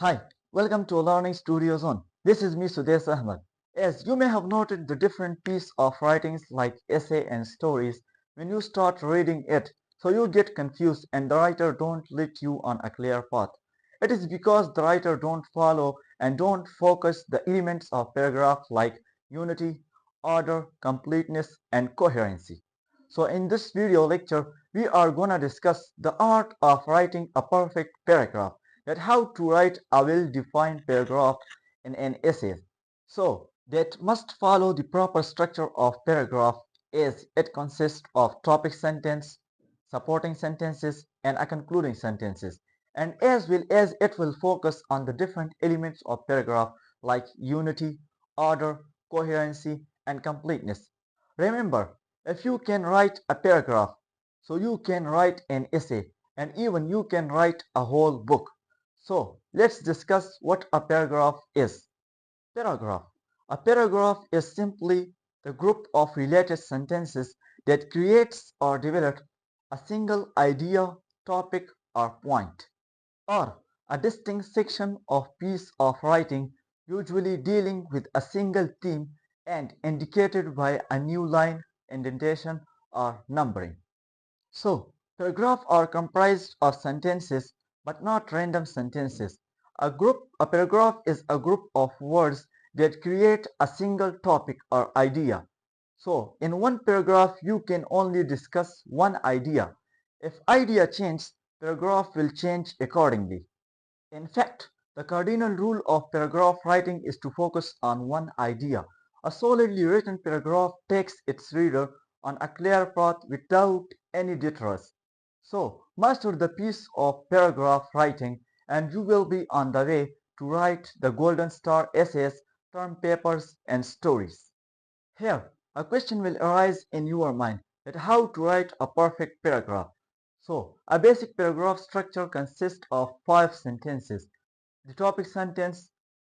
Hi, welcome to Learning Studio Zone. This is me Sudesh Ahmed. As you may have noted the different piece of writings like essay and stories, when you start reading it, so you get confused and the writer don't lead you on a clear path. It is because the writer don't follow and don't focus the elements of paragraph like unity, order, completeness and coherency. So in this video lecture, we are gonna discuss the art of writing a perfect paragraph, that how to write a well-defined paragraph in an essay. So that must follow the proper structure of paragraph as it consists of topic sentence, supporting sentences and a concluding sentences. And as well as it will focus on the different elements of paragraph like unity, order, coherency and completeness. Remember, if you can write a paragraph, so you can write an essay and even you can write a whole book. So let's discuss what a paragraph is. Paragraph. A paragraph is simply the group of related sentences that creates or develops a single idea, topic or point, or a distinct section of piece of writing usually dealing with a single theme and indicated by a new line, indentation or numbering. So, paragraphs are comprised of sentences but not random sentences. A paragraph is a group of words that create a single topic or idea. So, in one paragraph you can only discuss one idea. If idea changes, paragraph will change accordingly. In fact, the cardinal rule of paragraph writing is to focus on one idea. A solidly written paragraph takes its reader on a clear path without any detours. So, master the piece of paragraph writing and you will be on the way to write the golden star essays, term papers and stories. Here, a question will arise in your mind that how to write a perfect paragraph. So, a basic paragraph structure consists of 5 sentences: the topic sentence,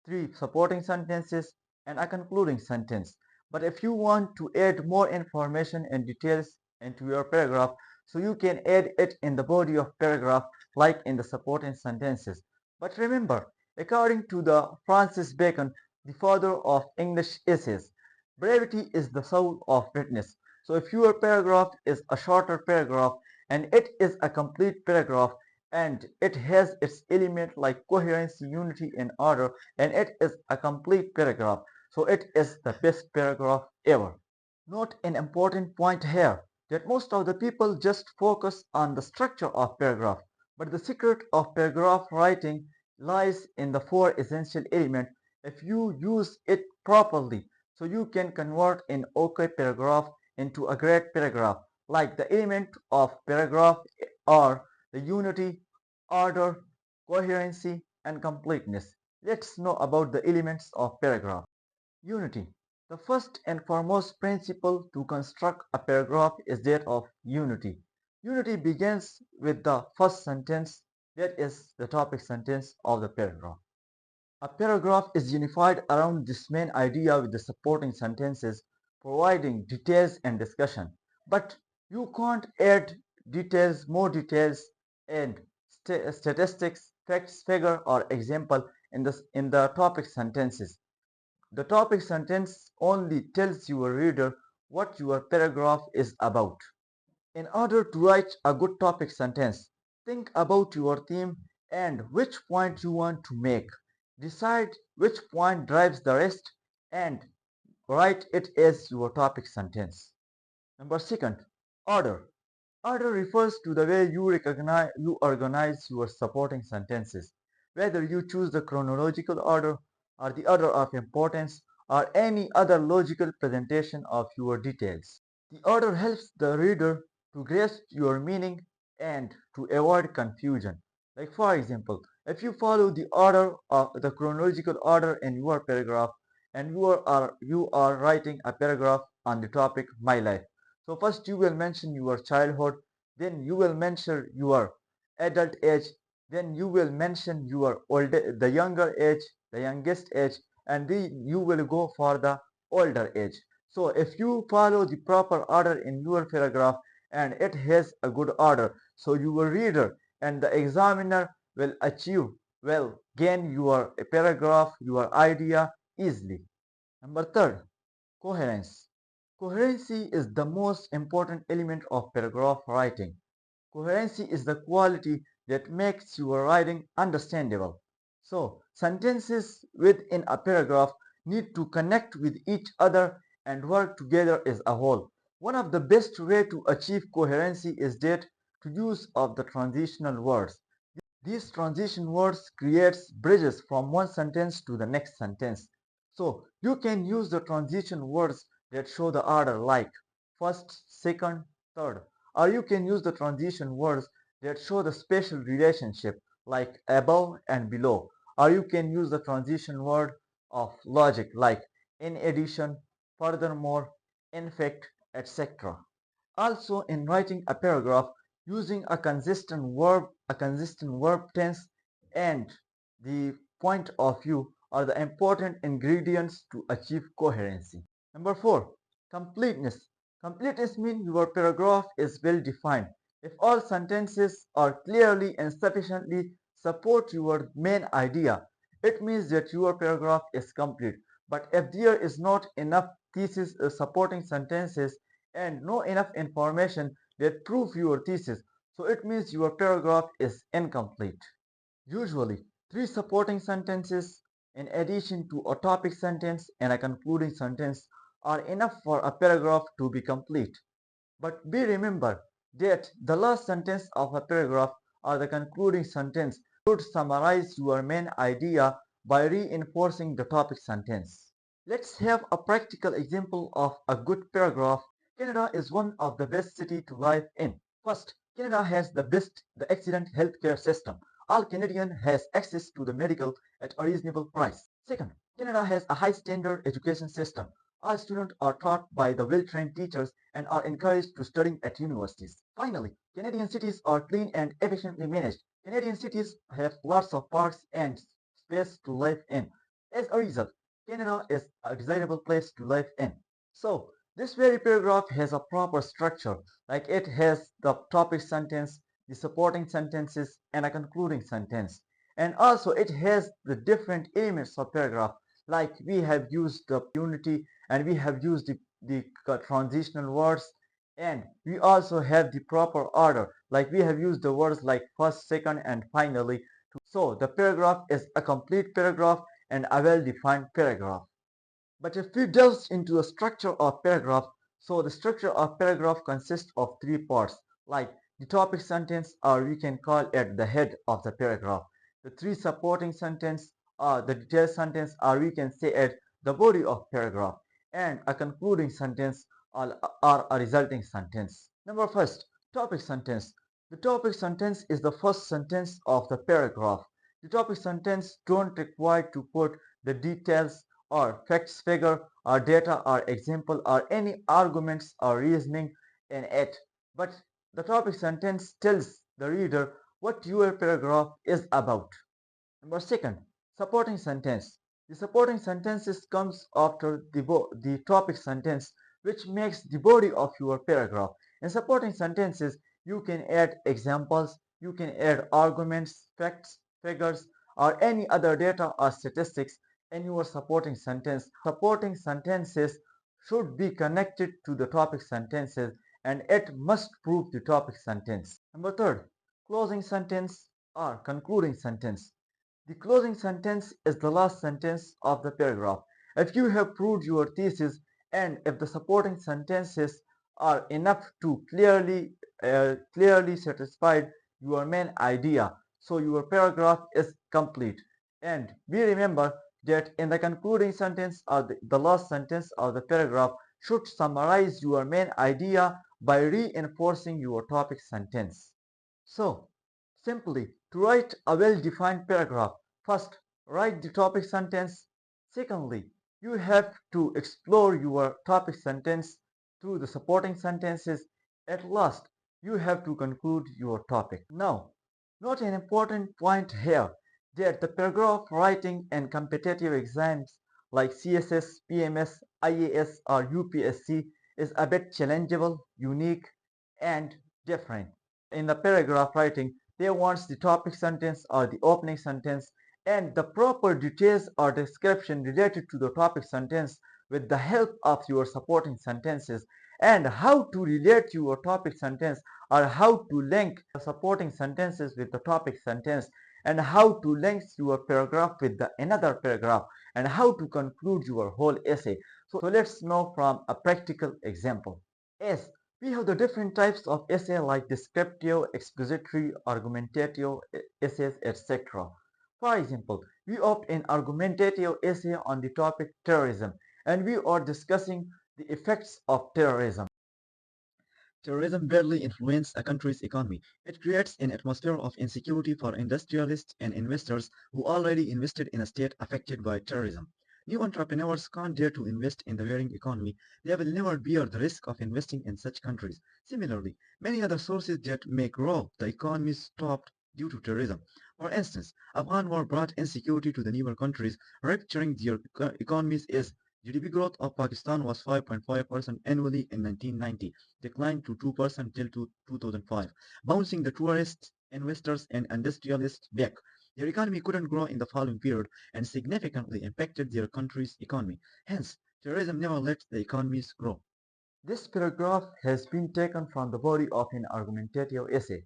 3 supporting sentences, and a concluding sentence. But if you want to add more information and details into your paragraph, so you can add it in the body of paragraph like in the supporting sentences. But remember, according to the Francis Bacon, the father of English essays, brevity is the soul of witness. So if your paragraph is a shorter paragraph and it is a complete paragraph, and it has its element like coherence, unity and order, and it is a complete paragraph, so it is the best paragraph ever. Note an important point here, that most of the people just focus on the structure of paragraph, but the secret of paragraph writing lies in the 4 essential elements. If you use it properly, so you can convert an okay paragraph into a great paragraph. Like the element of paragraph are the unity, order, coherency, and completeness. Let's know about the elements of paragraph. Unity. The first and foremost principle to construct a paragraph is that of unity. Unity begins with the first sentence, that is the topic sentence of the paragraph. A paragraph is unified around this main idea with the supporting sentences providing details and discussion. But you can't add more details and statistics, facts, figure or example in the topic sentences. The topic sentence only tells your reader what your paragraph is about. In order to write a good topic sentence, think about your theme and which point you want to make. Decide which point drives the rest and write it as your topic sentence. Number second, order. Order refers to the way you organize your supporting sentences, whether you choose the chronological order or the order of importance or any other logical presentation of your details. The order helps the reader to grasp your meaning and to avoid confusion. Like for example, if you follow the order of the chronological order in your paragraph and you are writing a paragraph on the topic my life. So first you will mention your childhood, then you will mention your adult age, then you will mention your the younger age, the youngest age, and then you will go for the older age. So if you follow the proper order in your paragraph and it has a good order, so your reader and the examiner will achieve well, gain your paragraph, your idea easily. Number third, coherence. Coherency is the most important element of paragraph writing. Coherency is the quality that makes your writing understandable. So, sentences within a paragraph need to connect with each other and work together as a whole. One of the best way to achieve coherency is that to use of the transitional words. These transition words creates bridges from one sentence to the next sentence. So you can use the transition words that show the order like first, second, third. Or you can use the transition words that show the spatial relationship like above and below. Or you can use the transition word of logic like in addition, furthermore, in fact, etc. Also, in writing a paragraph, using a consistent verb tense and the point of view are the important ingredients to achieve coherency. Number 4. Completeness. Completeness means your paragraph is well defined. If all sentences are clearly and sufficiently support your main idea, it means that your paragraph is complete. But if there is not enough thesis supporting sentences and no enough information that prove your thesis, so it means your paragraph is incomplete. Usually, three supporting sentences in addition to a topic sentence and a concluding sentence are enough for a paragraph to be complete. But be remember that the last sentence of a paragraph or the concluding sentence should summarize your main idea by reinforcing the topic sentence. Let's have a practical example of a good paragraph. Canada is one of the best cities to live in. First, Canada has the excellent healthcare system. All Canadian has access to the medical at a reasonable price. Second, Canada has a high standard education system. All students are taught by the well-trained teachers and are encouraged to study at universities. Finally, Canadian cities are clean and efficiently managed. Canadian cities have lots of parks and space to live in. As a result, Canada is a desirable place to live in. So, this very paragraph has a proper structure, like it has the topic sentence, the supporting sentences, and a concluding sentence. And also it has the different elements of paragraph, like we have used the unity and we have used the transitional words, and we also have the proper order, like we have used the words like first, second, and finally. So the paragraph is a complete paragraph and a well-defined paragraph. But if we delve into the structure of paragraph, so the structure of paragraph consists of three parts, like the topic sentence, or we can call it the head of the paragraph. The three supporting sentence, or the detailed sentence, or we can say it the body of paragraph, and a concluding sentence or a resulting sentence. Number first, topic sentence. The topic sentence is the first sentence of the paragraph. The topic sentence don't require to put the details or facts, figure or data or example or any arguments or reasoning in it, but the topic sentence tells the reader what your paragraph is about. Number second, supporting sentence. The supporting sentences comes after the topic sentence, which makes the body of your paragraph. In supporting sentences, you can add examples, you can add arguments, facts, figures, or any other data or statistics in your supporting sentence. Supporting sentences should be connected to the topic sentences and it must prove the topic sentence. Number third, closing sentence or concluding sentence. The closing sentence is the last sentence of the paragraph. If you have proved your thesis and if the supporting sentences are enough to clearly satisfy your main idea, so your paragraph is complete. And we remember that in the concluding sentence or the last sentence of the paragraph should summarize your main idea by reinforcing your topic sentence. So, simply, to write a well-defined paragraph, first, write the topic sentence. Secondly, you have to explore your topic sentence through the supporting sentences. At last, you have to conclude your topic. Now, note an important point here that the paragraph writing in competitive exams like CSS, PMS, IAS, or UPSC is a bit challengeable, unique, and different. In the paragraph writing, They want the topic sentence or the opening sentence and the proper details or description related to the topic sentence with the help of your supporting sentences and how to relate your topic sentence or how to link supporting sentences with the topic sentence and how to link your paragraph with the another paragraph and how to conclude your whole essay. So let's know from a practical example. Yes, we have the different types of essay like descriptive, expository, argumentative essays, etc. For example, we opt an argumentative essay on the topic terrorism and we are discussing the effects of terrorism. Terrorism badly influences a country's economy. It creates an atmosphere of insecurity for industrialists and investors who already invested in a state affected by terrorism. New entrepreneurs can't dare to invest in the varying economy. They will never bear the risk of investing in such countries. Similarly, many other sources that may grow the economy stopped due to terrorism. For instance, Afghan war brought insecurity to the newer countries, rupturing their economies as GDP growth of Pakistan was 5.5% annually in 1990, declined to 2% till 2005, bouncing the tourists, investors, and industrialists back. Their economy couldn't grow in the following period and significantly impacted their country's economy. Hence, terrorism never let the economies grow. This paragraph has been taken from the body of an argumentative essay.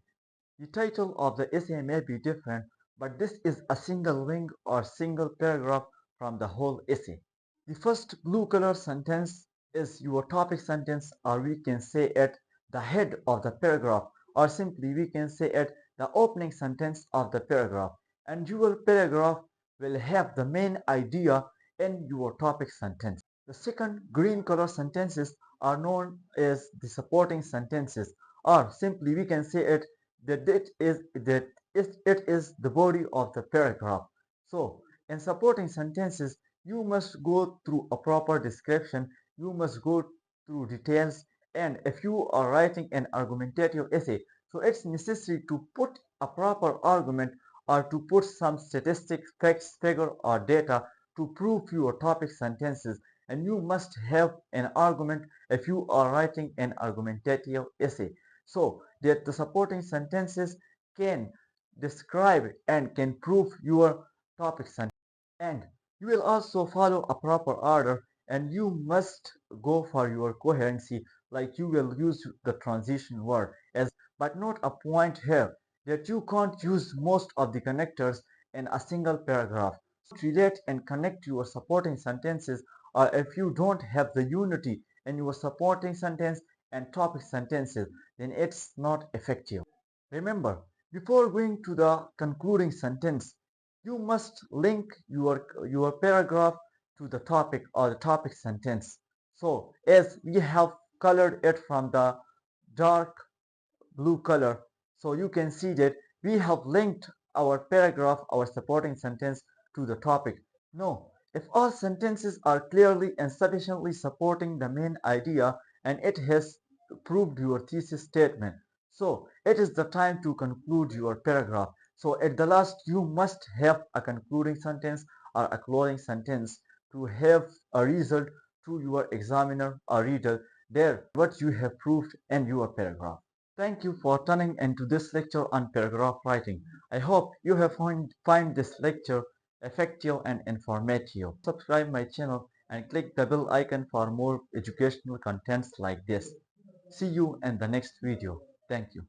The title of the essay may be different, but this is a single link or single paragraph from the whole essay. The first blue color sentence is your topic sentence, or we can say it the head of the paragraph, or simply we can say it the opening sentence of the paragraph. And your paragraph will have the main idea in your topic sentence. The second green color sentences are known as the supporting sentences, or simply we can say it that it is the body of the paragraph. So, in supporting sentences, you must go through a proper description, you must go through details, and if you are writing an argumentative essay, so it's necessary to put a proper argument or to put some statistics, facts, figure, or data to prove your topic sentences. And you must have an argument if you are writing an argumentative essay so that the supporting sentences can describe and can prove your topic sentence. And you will also follow a proper order and you must go for your coherency like you will use the transition word as but not a point here that you can't use most of the connectors in a single paragraph. So relate and connect your supporting sentences or if you don't have the unity in your supporting sentence and topic sentences then it's not effective. Remember, before going to the concluding sentence, you must link your paragraph to the topic or the topic sentence. So, as we have colored it from the dark blue color, so you can see that we have linked our paragraph, our supporting sentence to the topic. No, if all sentences are clearly and sufficiently supporting the main idea and it has proved your thesis statement, so it is the time to conclude your paragraph. So at the last, you must have a concluding sentence or a closing sentence to have a result to your examiner or reader there what you have proved in your paragraph. Thank you for tuning into this lecture on paragraph writing. I hope you have find this lecture effective and informative. Subscribe my channel and click the bell icon for more educational contents like this. See you in the next video. Thank you.